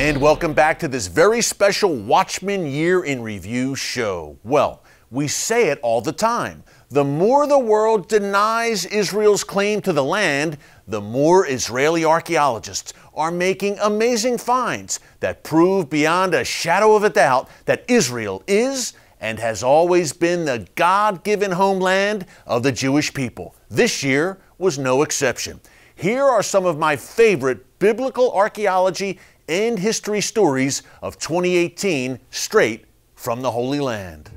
And welcome back to this very special Watchman Year in Review show. Well, we say it all the time. The more the world denies Israel's claim to the land, the more Israeli archaeologists are making amazing finds that prove beyond a shadow of a doubt that Israel is and has always been the God-given homeland of the Jewish people. This year was no exception. Here are some of my favorite biblical archaeology and history stories of 2018 straight from the Holy Land.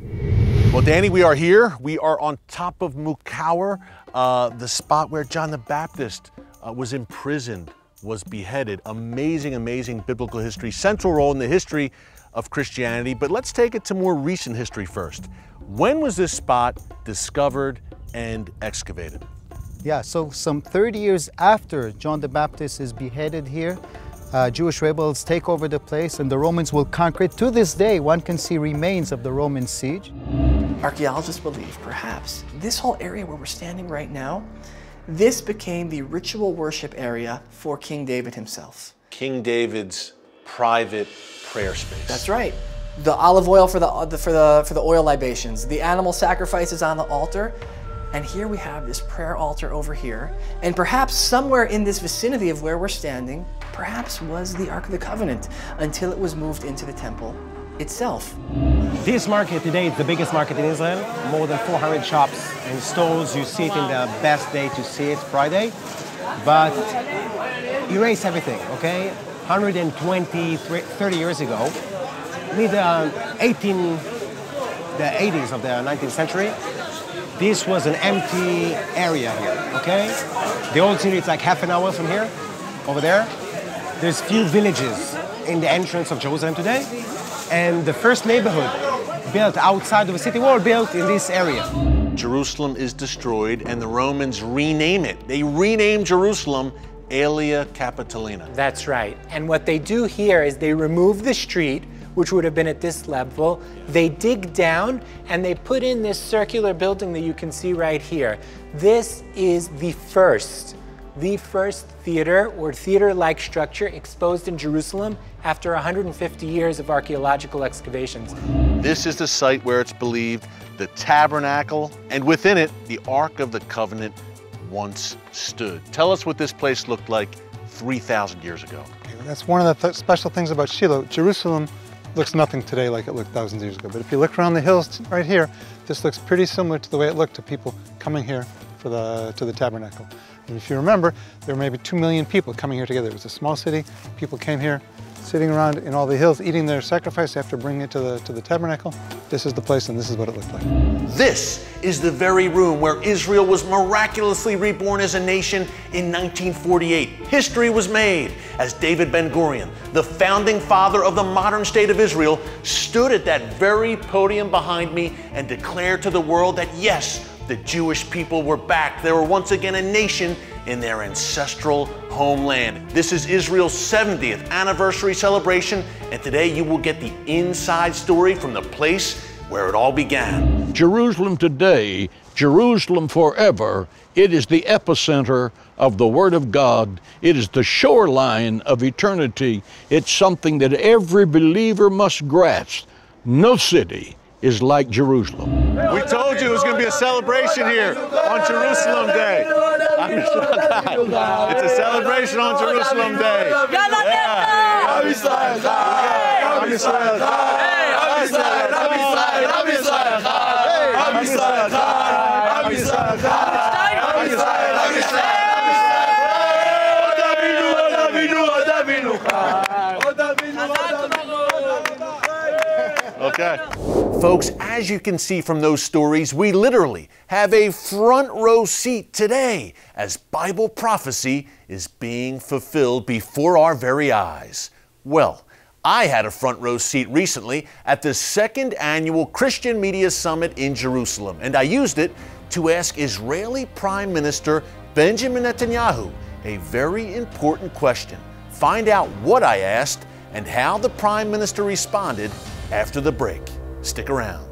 Well, Danny, we are here. We are on top of Mukawar, the spot where John the Baptist was imprisoned, was beheaded. Amazing, amazing biblical history, central role in the history of Christianity. But let's take it to more recent history first. When was this spot discovered and excavated? Yeah, so some 30 years after John the Baptist is beheaded here, Jewish rebels take over the place and the Romans will conquer it. To this day, one can see remains of the Roman siege. Archaeologists believe perhaps this whole area where we're standing right now, this became the ritual worship area for King David himself. King David's private prayer space. That's right. The olive oil for the oil libations, the animal sacrifices on the altar, and here we have this prayer altar over here, and perhaps somewhere in this vicinity of where we're standing, perhaps was the Ark of the Covenant until it was moved into the temple itself. This market today is the biggest market in Israel. More than 400 shops and stalls. You see it in the best day to see it, Friday. But erase everything, okay? 120, 30 years ago, mid the 80s of the 19th century, this was an empty area here, okay? The old city is like half an hour from here, over there. There's few villages in the entrance of Jerusalem today, and the first neighborhood built outside of the city wall built in this area. Jerusalem is destroyed and the Romans rename it. They rename Jerusalem Aelia Capitolina. That's right. And what they do here is they remove the street, which would have been at this level. They dig down and they put in this circular building that you can see right here. This is the first theater or theater-like structure exposed in Jerusalem after 150 years of archaeological excavations. This is the site where it's believed the tabernacle and within it, the Ark of the Covenant once stood. Tell us what this place looked like 3,000 years ago. That's one of the special things about Shiloh. Jerusalem looks nothing today like it looked thousands of years ago. But if you look around the hills right here, this looks pretty similar to the way it looked to people coming here to the tabernacle. And if you remember, there were maybe 2 million people coming here together. It was a small city. People came here, sitting around in all the hills, eating their sacrifice after bringing it to the tabernacle. This is the place, and this is what it looked like. This is the very room where Israel was miraculously reborn as a nation in 1948. History was made as David Ben-Gurion, the founding father of the modern state of Israel, stood at that very podium behind me and declared to the world that yes, the Jewish people were back. They were once again a nation in their ancestral homeland. This is Israel's 70th anniversary celebration, and today you will get the inside story from the place where it all began. Jerusalem today, Jerusalem forever, it is the epicenter of the Word of God. It is the shoreline of eternity. It's something that every believer must grasp. No city is like Jerusalem. We told you it was going to be a celebration here on Jerusalem Day. It's a celebration on Jerusalem Day. Okay. Folks, as you can see from those stories, we literally have a front row seat today as Bible prophecy is being fulfilled before our very eyes. Well, I had a front row seat recently at the second annual Christian Media Summit in Jerusalem, and I used it to ask Israeli Prime Minister Benjamin Netanyahu a very important question. Find out what I asked and how the Prime Minister responded after the break. Stick around.